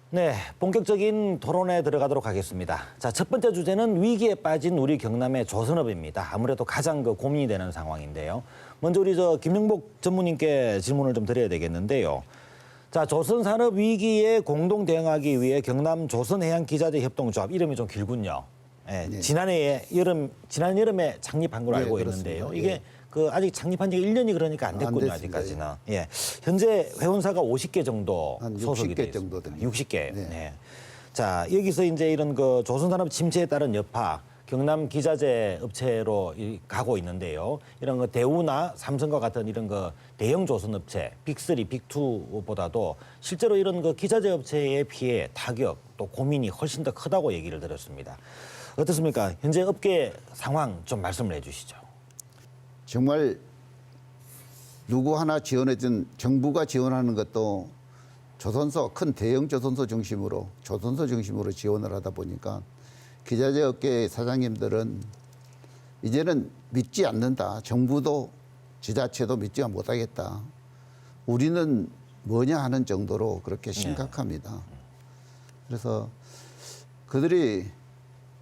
네, 본격적인 토론에 들어가도록 하겠습니다. 자, 첫 번째 주제는 위기에 빠진 우리 경남의 조선업입니다. 아무래도 가장 고민이 되는 상황인데요. 먼저 우리 김영복 전무님께 질문을 좀 드려야 되겠는데요. 자, 조선산업 위기에 공동 대응하기 위해 경남 조선해양기자재 협동조합 이름이 좀 길군요. 예, 네. 지난 여름에 창립한 걸로 네, 알고 그렇습니다. 있는데요. 예. 이게 아직 창립한 지 1년이 그러니까 안 됐군요, 됐습니다. 아직까지는. 예. 현재 회원사가 50개 정도 한 소속이 60개 돼 정도 있습니다. 됩니다. 60개. 네. 네. 자, 여기서 이제 이런 조선산업 침체에 따른 여파, 경남 기자재 업체로 가고 있는데요. 이런 대우나 삼성과 같은 이런 대형 조선 업체, 빅3, 빅2보다도 실제로 이런 기자재 업체의 피해, 타격, 또 고민이 훨씬 더 크다고 얘기를 들었습니다. 어떻습니까? 현재 업계 상황 좀 말씀을 해주시죠. 정말 누구 하나 지원해준 정부가 지원하는 것도 조선소, 큰 대형 조선소 중심으로 지원을 하다 보니까 기자재 업계의 사장님들은 이제는 믿지 않는다. 정부도 지자체도 믿지 못하겠다. 우리는 뭐냐 하는 정도로 그렇게 심각합니다. 그래서 그들이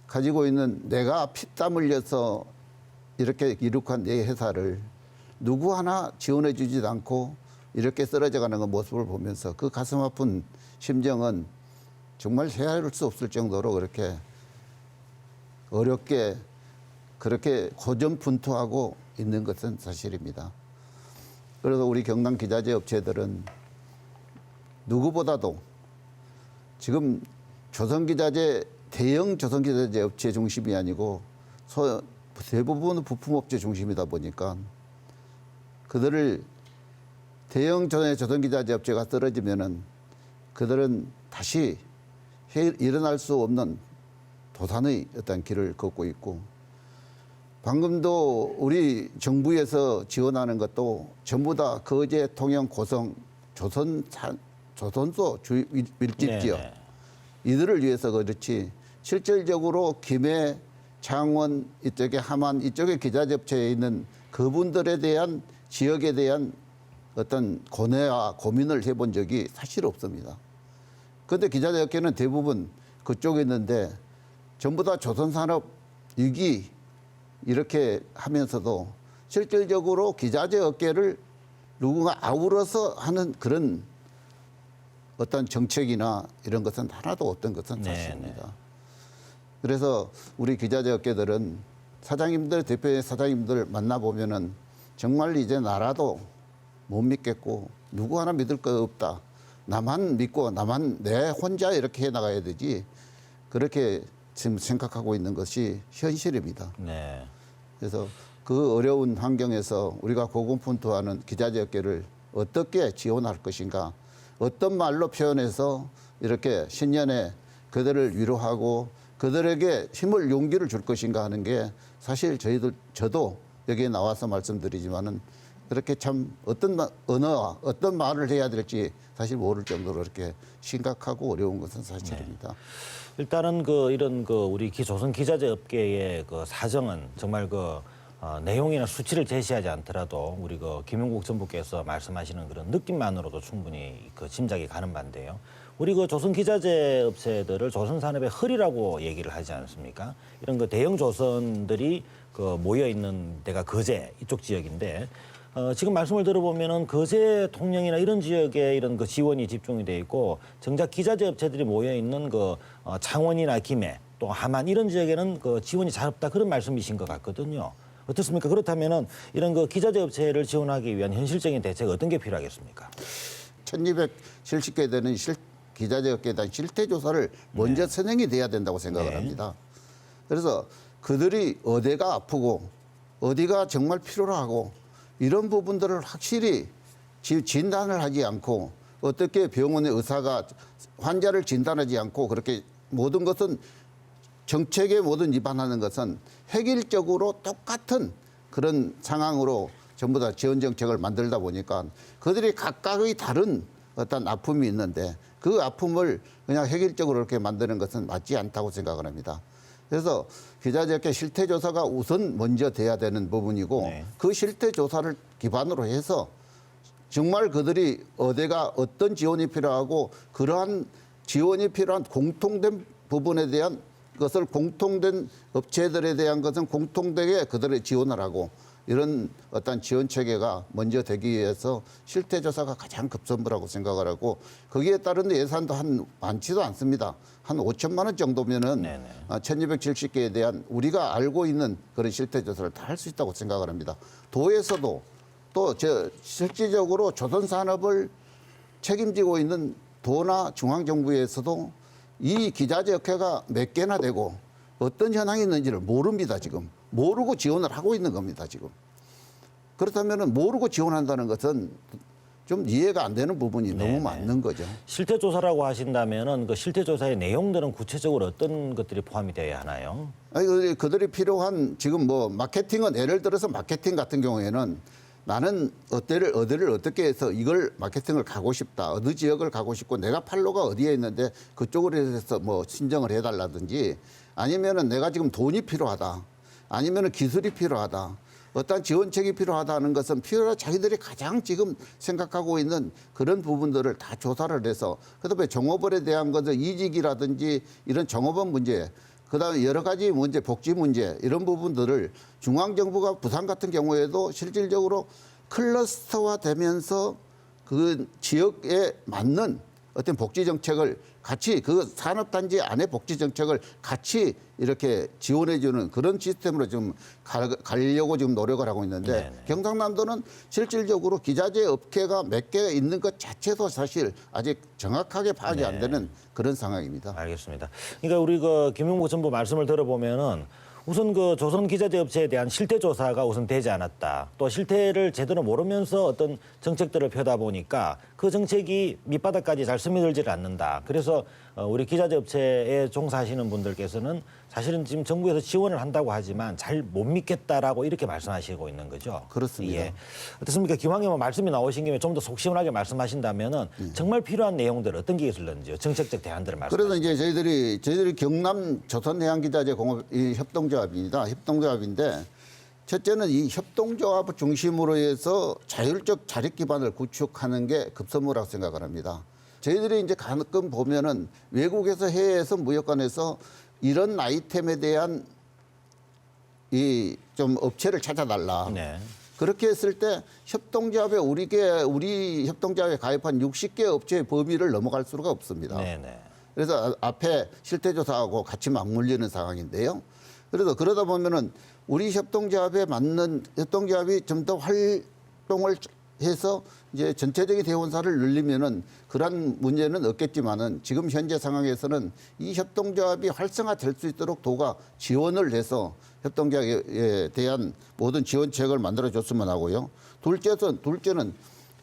가지고 있는 내가 피땀 흘려서 이렇게 이룩한 내 회사를 누구 하나 지원해 주지도 않고 이렇게 쓰러져가는 그 모습을 보면서 그 가슴 아픈 심정은 정말 헤아릴 수 없을 정도로 그렇게 어렵게 그렇게 고전분투하고 있는 것은 사실입니다. 그래서 우리 경남 기자재 업체들은 누구보다도 지금 대형 조선기자재 업체 중심이 아니고 대부분은 부품업체 중심이다 보니까 그들을 대형 조선기자재 업체가 떨어지면은 그들은 다시 일어날 수 없는 도산의 어떤 길을 걷고 있고 방금도 우리 정부에서 지원하는 것도 전부 다 거제, 통영, 고성, 조선소 밀집 지역 이들을 위해서 그렇지 실질적으로 김해, 창원 이쪽에 함안 이쪽에 기자재 업체에 있는 그분들에 대한 지역에 대한 어떤 고뇌와 고민을 해본 적이 사실 없습니다. 그런데 기자재 업계는 대부분 그쪽에 있는데 전부 다 조선산업 위기 이렇게 하면서도 실질적으로 기자재 업계를 누군가 아우러서 하는 그런 어떤 정책이나 이런 것은 하나도 없던 것은 사실입니다. 그래서 우리 기자재 업계들은 사장님들, 대표의 사장님들 만나보면은 정말 이제 나라도 못 믿겠고 누구 하나 믿을 거 없다. 나만 믿고 내 혼자 이렇게 해나가야 되지. 그렇게 지금 생각하고 있는 것이 현실입니다. 네. 그래서 그 어려운 환경에서 우리가 고군분투하는 기자재 업계를 어떻게 지원할 것인가, 어떤 말로 표현해서 이렇게 신년에 그들을 위로하고 그들에게 힘을 용기를 줄 것인가 하는 게 사실 저도 여기에 나와서 말씀드리지만은 그렇게 참 어떤 언어와 어떤 말을 해야 될지 사실 모를 정도로 이렇게 심각하고 어려운 것은 사실입니다. 일단은 이런 우리 조선 기자재 업계의 사정은 정말 내용이나 수치를 제시하지 않더라도 우리 김영국 전부께서 말씀하시는 그런 느낌만으로도 충분히 짐작이 가는 바인데요. 우리 조선 기자재 업체들을 조선산업의 허리라고 얘기를 하지 않습니까? 이런 대형 조선들이 모여 있는 데가 거제 이쪽 지역인데 지금 말씀을 들어보면은 거제, 통영이나 이런 지역에 이런 지원이 집중이 돼 있고 정작 기자재 업체들이 모여 있는 창원이나 김해 또 함안 이런 지역에는 지원이 잘 없다 그런 말씀이신 것 같거든요. 어떻습니까? 그렇다면은 이런 기자재 업체를 지원하기 위한 현실적인 대책 어떤 게 필요하겠습니까? 1270개 되는 기자재 업계에 대한 실태 조사를 먼저 선행이 돼야 된다고 생각을 합니다. 그래서 그들이 어디가 아프고 어디가 정말 필요로 하고 이런 부분들을 확실히 진단을 하지 않고 어떻게 병원의 의사가 환자를 진단하지 않고 그렇게 모든 것은 정책에 모든 위반하는 것은 획일적으로 똑같은 그런 상황으로 전부 다 지원 정책을 만들다 보니까 그들이 각각의 다른 어떤 아픔이 있는데 그 아픔을 그냥 획일적으로 이렇게 만드는 것은 맞지 않다고 생각을 합니다. 그래서 기자재업계 실태조사가 우선 먼저 돼야 되는 부분이고 그 실태조사를 기반으로 해서 정말 그들이 어디가 어떤 지원이 필요하고 그러한 지원이 필요한 공통된 부분에 대한 것을 공통된 업체들에 대한 것은 공통되게 그들의 지원을 하고 이런 어떤 지원 체계가 먼저 되기 위해서 실태조사가 가장 급선무라고 생각을 하고 거기에 따른 예산도 많지도 않습니다. 한 5천만 원 정도면은 1270개에 대한 우리가 알고 있는 그런 실태조사를 다 할 수 있다고 생각을 합니다. 도에서도 또 실질적으로 조선산업을 책임지고 있는 도나 중앙정부에서도 이 기자재 업계가 몇 개나 되고 어떤 현황이 있는지를 모릅니다, 지금. 모르고 지원을 하고 있는 겁니다, 지금. 그렇다면 모르고 지원한다는 것은 좀 이해가 안 되는 부분이 너무 많는 거죠. 실태조사라고 하신다면은 그 실태조사의 내용들은 구체적으로 어떤 것들이 포함이 되어야 하나요? 아니, 그들이 필요한 지금 뭐 마케팅은 예를 들어서 마케팅 같은 경우에는 나는 어디를 어떻게 해서 이걸 마케팅을 가고 싶다. 어느 지역을 가고 싶고 내가 팔로가 어디에 있는데 그쪽으로 해서 뭐 신청을 해달라든지 아니면은 내가 지금 돈이 필요하다. 아니면은 기술이 필요하다. 어떤 지원책이 필요하다는 것은 자기들이 가장 지금 생각하고 있는 그런 부분들을 다 조사를 해서 그다음에 종업원에 대한 것은 이직이라든지 이런 종업원 문제 그다음에 여러 가지 문제, 복지 문제 이런 부분들을 중앙정부가 부산 같은 경우에도 실질적으로 클러스터화되면서 그 지역에 맞는 어떤 복지 정책을 같이 그 산업단지 안에 복지 정책을 같이 이렇게 지원해주는 그런 시스템으로 지금 가려고 지금 노력을 하고 있는데 경상남도는 실질적으로 기자재 업계가 몇 개 있는 것 자체도 사실 아직 정확하게 파악이 안 되는 그런 상황입니다. 알겠습니다. 그러니까 우리 그 김용국 전부 말씀을 들어보면은 우선 그 조선 기자재 업체에 대한 실태 조사가 우선 되지 않았다. 또 실태를 제대로 모르면서 어떤 정책들을 펴다 보니까 그 정책이 밑바닥까지 잘 스며들지를 않는다. 그래서 우리 기자재 업체에 종사하시는 분들께서는 사실은 지금 정부에서 지원을 한다고 하지만 잘 못 믿겠다라고 이렇게 말씀하시고 있는 거죠. 그렇습니다. 예. 어떻습니까? 기왕에 뭐 말씀이 나오신 김에 좀 더 속 시원하게 말씀하신다면은 정말 필요한 내용들 어떤 게 있을런지요? 정책적 대안들을 말씀하시죠. 그래서 이제 저희들이 경남 조선해양기자재 공업 협동조합입니다. 협동조합인데 첫째는 이 협동조합 중심으로 해서 자율적 자립 기반을 구축하는 게 급선무라고 생각을 합니다. 저희들이 이제 가끔 보면은 외국에서 해외에서 무역관에서 이런 아이템에 대한 이 좀 업체를 찾아달라. 네. 그렇게 했을 때 협동조합에 우리 협동조합에 가입한 60개 업체의 범위를 넘어갈 수가 없습니다. 네네. 그래서 앞에 실태조사하고 같이 맞물리는 상황인데요. 그래서 그러다 보면은 우리 협동조합에 맞는 협동조합이 좀 더 활동을 해서 이제 전체적인 대원사를 늘리면은 그런 문제는 없겠지만은 지금 현재 상황에서는 이 협동조합이 활성화될 수 있도록 도가 지원을 해서 협동조합에 대한 모든 지원책을 만들어줬으면 하고요. 둘째는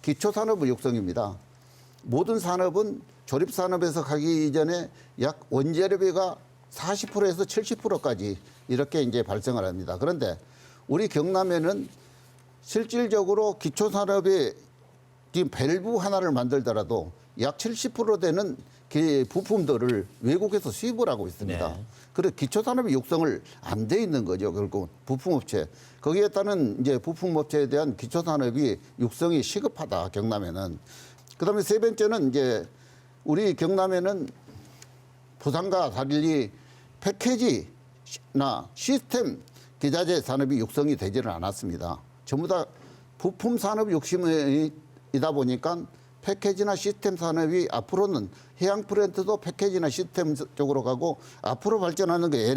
기초산업 육성입니다. 모든 산업은 조립산업에서 가기 이전에 약 원재료비가 40%에서 70%까지 이렇게 이제 발생을 합니다. 그런데 우리 경남에는 실질적으로 기초산업의 지금 밸브 하나를 만들더라도 약 70% 되는 부품들을 외국에서 수입을 하고 있습니다. 네. 그래서 기초산업의 육성을 안 돼 있는 거죠. 결국 부품업체. 거기에 따른 이제 부품업체에 대한 기초산업이 육성이 시급하다. 경남에는. 그다음에 세 번째는 이제 우리 경남에는 부산과 달리 패키지나 시스템 기자재 산업이 육성이 되지는 않았습니다. 전부 다 부품 산업 욕심이다 보니까 패키지나 시스템 산업이 앞으로는 해양 프렌트도 패키지나 시스템 쪽으로 가고 앞으로 발전하는 게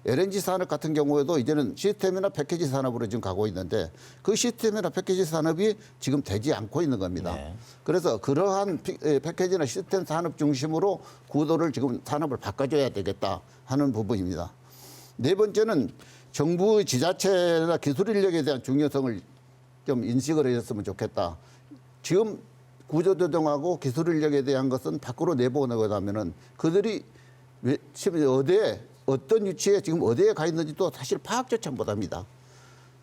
LNG 산업 같은 경우에도 이제는 시스템이나 패키지 산업으로 지금 가고 있는데 그 시스템이나 패키지 산업이 지금 되지 않고 있는 겁니다. 네. 그래서 그러한 패키지나 시스템 산업 중심으로 구도를 지금 산업을 바꿔줘야 되겠다 하는 부분입니다. 네 번째는 정부의 지자체나 기술 인력에 대한 중요성을 좀 인식을 해줬으면 좋겠다. 지금 구조조정하고 기술 인력에 대한 것은 밖으로 내보내고나면은 그들이 어떤 위치에 지금 어디에 가 있는지도 사실 파악조차 못합니다.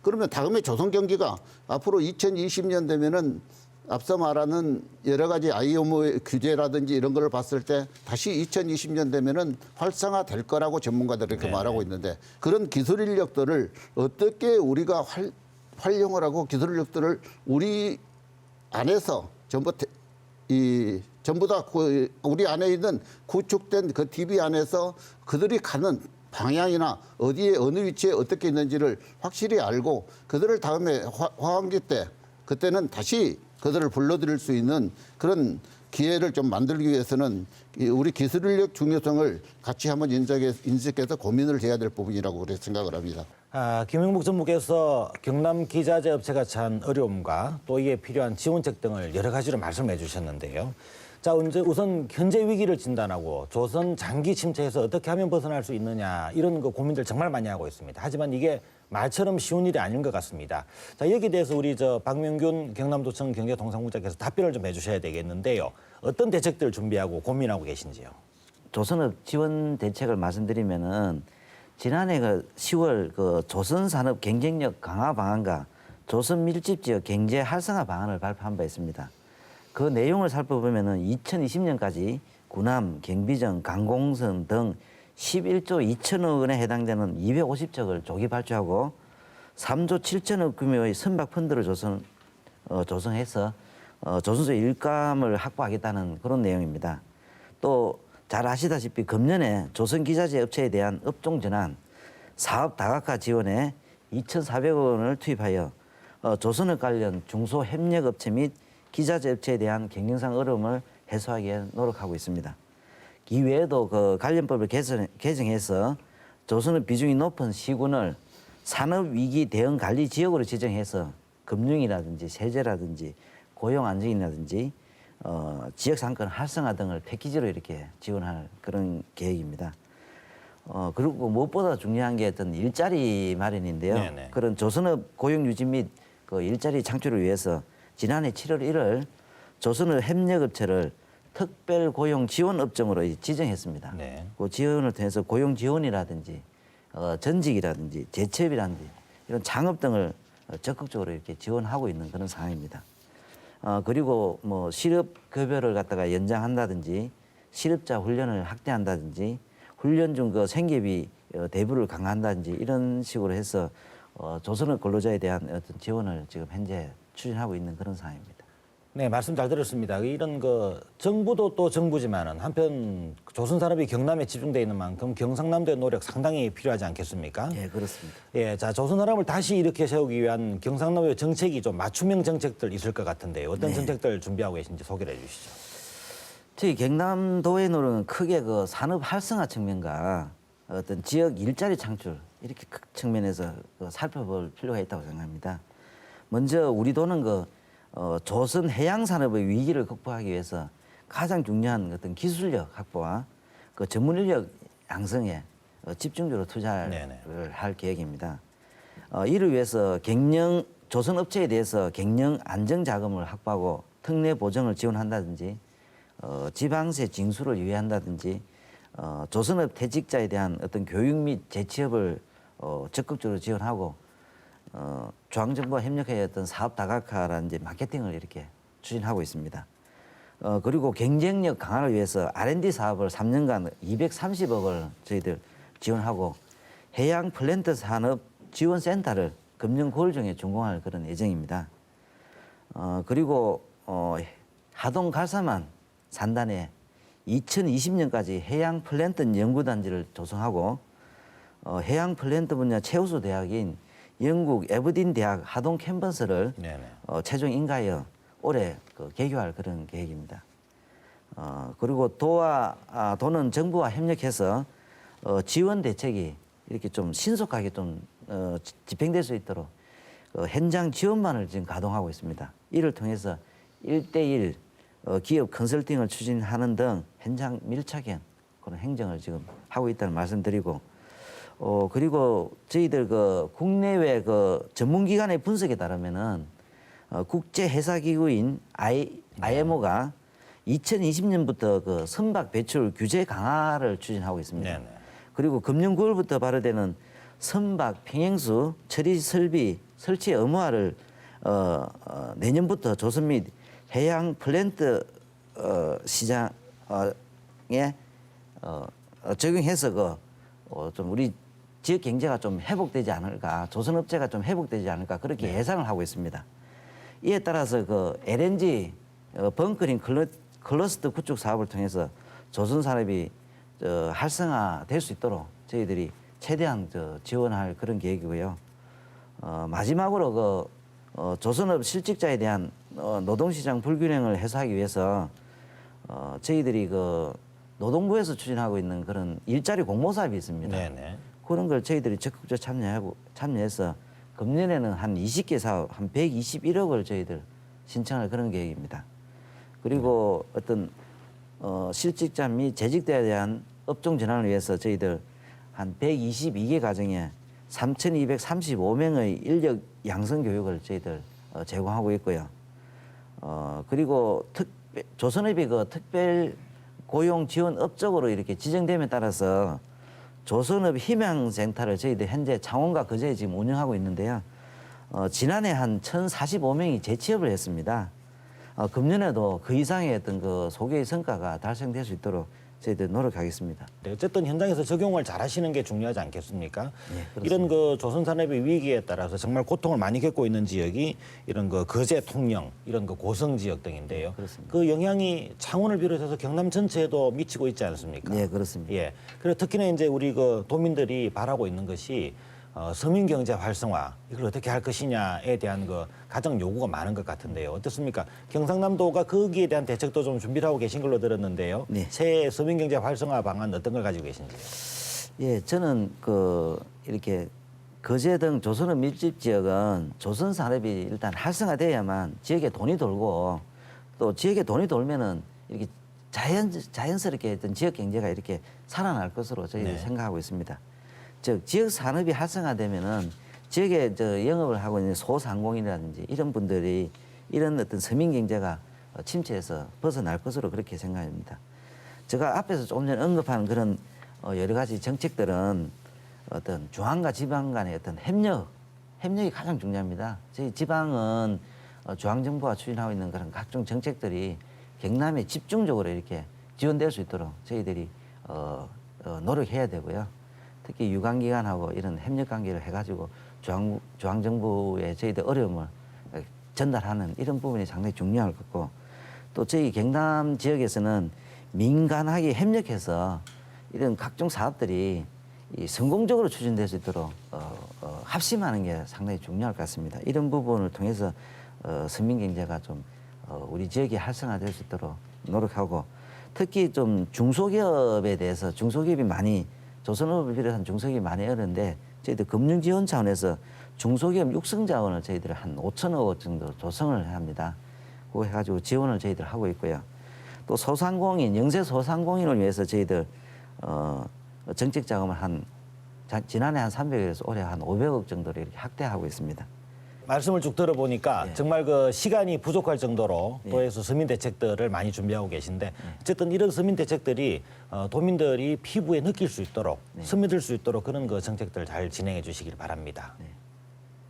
그러면 다음에 조선경기가 앞으로 2020년 되면은 앞서 말하는 여러 가지 IOM 규제라든지 이런 걸 봤을 때 다시 2020년 되면은 활성화될 거라고 전문가들이 이렇게 말하고 있는데 그런 기술 인력들을 어떻게 우리가 활용을 하고 기술 인력들을 우리 안에서 전부 이 전부 다 우리 안에 있는 구축된 그 DB 안에서 그들이 가는 방향이나 어디에 어느 위치에 어떻게 있는지를 확실히 알고 그들을 다음에 화환기 때 그때는 다시 그들을 불러들일 수 있는 그런 기회를 좀 만들기 위해서는 우리 기술인력 중요성을 같이 한번 인식해서 고민을 해야 될 부분이라고 그렇게 생각을 합니다. 김영복 전무께서 경남 기자재 업체가 처한 어려움과 또 이에 필요한 지원책 등을 여러 가지로 말씀해 주셨는데요. 자, 우선 현재 위기를 진단하고 조선 장기 침체에서 어떻게 하면 벗어날 수 있느냐 이런 그 고민들 정말 많이 하고 있습니다. 하지만 이게 말처럼 쉬운 일이 아닌 것 같습니다. 자, 여기에 대해서 우리 박명균 경남도청 경제통상국장께서 답변을 좀 해주셔야 되겠는데요. 어떤 대책들 준비하고 고민하고 계신지요? 조선업 지원 대책을 말씀드리면은 지난해 10월 조선산업 경쟁력 강화 방안과 조선 밀집 지역 경제 활성화 방안을 발표한 바 있습니다. 그 내용을 살펴보면은 2020년까지 군함, 경비정, 강공선 등 11조 2천억 원에 해당되는 250척을 조기 발주하고 3조 7천억 규모의 선박 펀드를 조성해서 조선소 일감을 확보하겠다는 그런 내용입니다. 또 잘 아시다시피 금년에 조선기자재 업체에 대한 업종 전환, 사업 다각화 지원에 2,400억 원을 투입하여 조선업 관련 중소협력업체 및 기자재 업체에 대한 경영상 어려움을 해소하기 위해 노력하고 있습니다. 이 외에도 그 관련법을 개정해서 조선업 비중이 높은 시군을 산업위기 대응 관리 지역으로 지정해서 금융이라든지 세제라든지 고용 안정이라든지 지역 상권 활성화 등을 패키지로 이렇게 지원할 그런 계획입니다. 그리고 무엇보다 중요한 게 어떤 일자리 마련인데요. 네네. 그런 조선업 고용 유지 및 그 일자리 창출을 위해서 지난해 7월 1일 조선업 협력업체를 특별 고용 지원 업종으로 지정했습니다. 네. 그 지원을 통해서 고용 지원이라든지 전직이라든지 재취업이라든지 이런 창업 등을 적극적으로 이렇게 지원하고 있는 그런 상황입니다. 그리고 뭐 실업 급여를 갖다가 연장한다든지 실업자 훈련을 확대한다든지 훈련 중 그 생계비 대부를 강화한다든지 이런 식으로 해서 조선업 근로자에 대한 어떤 지원을 지금 현재 추진하고 있는 그런 상황입니다. 네, 말씀 잘 들었습니다. 이런 그 정부도 또 정부지만은 한편 조선 산업이 경남에 집중돼 있는 만큼 경상남도의 노력 상당히 필요하지 않겠습니까? 예, 그렇습니다. 예, 자 조선 산업을 다시 일으켜 세우기 위한 경상남도의 정책이 좀 맞춤형 정책들 있을 것 같은데 어떤 네. 정책들 준비하고 계신지 소개를 해주시죠. 저희 경남도의 노력은 크게 그 산업 활성화 측면과 어떤 지역 일자리 창출 이렇게 측면에서 살펴볼 필요가 있다고 생각합니다. 먼저 우리 도는 조선 해양 산업의 위기를 극복하기 위해서 가장 중요한 어떤 기술력 확보와 그 전문 인력 양성에 집중적으로 투자를 네네. 할 계획입니다. 이를 위해서 조선 업체에 대해서 경영 안정 자금을 확보하고 특례 보정을 지원한다든지 지방세 징수를 유예한다든지 조선업 퇴직자에 대한 어떤 교육 및 재취업을 적극적으로 지원하고 중앙정부와 협력해 어떤 사업 다각화라든지 마케팅을 이렇게 추진하고 있습니다. 그리고 경쟁력 강화를 위해서 R&D 사업을 3년간 230억을 저희들 지원하고 해양 플랜트 산업 지원센터를 금년 9월 중에 준공할 그런 예정입니다. 그리고 하동 갈사만 산단에 2020년까지 해양 플랜트 연구단지를 조성하고 해양 플랜트 분야 최우수 대학인 영국 에버딘 대학 하동 캠퍼스를 네네. 최종 인가하여 올해 개교할 그런 계획입니다. 그리고 도는 정부와 협력해서 지원 대책이 이렇게 좀 신속하게 좀 집행될 수 있도록 현장 지원만을 지금 가동하고 있습니다. 이를 통해서 1대1 기업 컨설팅을 추진하는 등 현장 밀착형 그런 행정을 지금 하고 있다는 말씀드리고 그리고 저희들 국내외 전문기관의 분석에 따르면은 국제회사기구인 IMO가 2020년부터 선박 배출 규제 강화를 추진하고 있습니다. 네네. 그리고 금년 9월부터 발효되는 선박 평행수 처리 설치 의무화를 내년부터 조선 및 해양 플랜트 시장에 적용해서 좀 우리 지역 경제가 좀 회복되지 않을까, 조선업체가 좀 회복되지 않을까 그렇게 예상을 하고 있습니다. 이에 따라서 LNG 벙커링 클러스터 구축 사업을 통해서 조선 산업이 활성화될 수 있도록 저희들이 최대한 지원할 그런 계획이고요. 마지막으로 조선업 실직자에 대한 노동시장 불균형을 해소하기 위해서 저희들이 노동부에서 추진하고 있는 그런 일자리 공모 사업이 있습니다. 네네. 그런 걸 저희들이 적극적으로 참여해서 금년에는 한 20개 사업, 한 121억을 저희들 신청할 그런 계획입니다. 그리고 어떤 실직자 및 재직자에 대한 업종 전환을 위해서 저희들 한 122개 가정에 3,235명의 인력 양성 교육을 저희들 제공하고 있고요. 그리고 조선업이 특별 고용 지원 업적으로 이렇게 지정됨에 따라서 조선업 희망센터를 저희들 현재 창원과 거제에 지금 운영하고 있는데요. 지난해 한 1,045명이 재취업을 했습니다. 금년에도 그 이상의 어떤 소개의 성과가 달성될 수 있도록 저희들 노력하겠습니다. 네, 어쨌든 현장에서 적용을 잘 하시는 게 중요하지 않겠습니까? 네, 그렇습니다. 이런 조선산업의 위기에 따라서 정말 고통을 많이 겪고 있는 지역이 이런 거제, 통영, 이런 고성 지역 등인데요. 그렇습니다. 그 영향이 창원을 비롯해서 경남 전체에도 미치고 있지 않습니까? 네, 그렇습니다. 예. 그리고 특히나 이제 우리 도민들이 바라고 있는 것이 서민 경제 활성화 이걸 어떻게 할 것이냐에 대한 가장 요구가 많은 것 같은데요. 어떻습니까? 경상남도가 거기에 대한 대책도 좀 준비를 하고 계신 걸로 들었는데요. 네. 새해 서민 경제 활성화 방안 어떤 걸 가지고 계신지요? 예, 저는 이렇게 거제 등 조선업 밀집 지역은 조선 산업이 일단 활성화돼야만 지역에 돈이 돌고 또 지역에 돈이 돌면은 이렇게 자연스럽게 어떤 지역 경제가 이렇게 살아날 것으로 저희들이 네. 생각하고 있습니다. 즉 지역 산업이 활성화되면은 지역에 영업을 하고 있는 소상공인이라든지 이런 분들이 이런 어떤 서민 경제가 침체에서 벗어날 것으로 그렇게 생각합니다. 제가 앞에서 조금 전에 언급한 그런 여러 가지 정책들은 어떤 중앙과 지방 간의 어떤 협력이 가장 중요합니다. 저희 지방은 중앙정부가 추진하고 있는 그런 각종 정책들이 경남에 집중적으로 이렇게 지원될 수 있도록 저희들이 노력해야 되고요. 특히 유관기관하고 이런 협력관계를 해가지고 중앙정부에 저희들 어려움을 전달하는 이런 부분이 상당히 중요할 것 같고 또 저희 경남 지역에서는 민간하게 협력해서 이런 각종 사업들이 성공적으로 추진될 수 있도록 합심하는 게 상당히 중요할 것 같습니다. 이런 부분을 통해서 서민 경제가 좀 우리 지역이 활성화될 수 있도록 노력하고 특히 좀 중소기업에 대해서 중소기업이 많이 조선업을 비롯한 중소기업이 많이 어려운데 저희들 금융 지원 차원에서 중소기업 육성 자원을 저희들 한 5천억 원 정도 조성을 합니다. 그거 해가지고 지원을 저희들 하고 있고요. 또 소상공인, 영세 소상공인을 위해서 저희들 정책 자금을 지난해 한 300억에서 올해 한 500억 정도로 이렇게 확대하고 있습니다. 말씀을 쭉 들어보니까 네. 정말 시간이 부족할 정도로 네. 도에서 서민 대책들을 많이 준비하고 계신데 어쨌든 이런 서민 대책들이 도민들이 피부에 느낄 수 있도록 스며들 수 있도록 그런 정책들 잘 진행해 주시길 바랍니다. 네.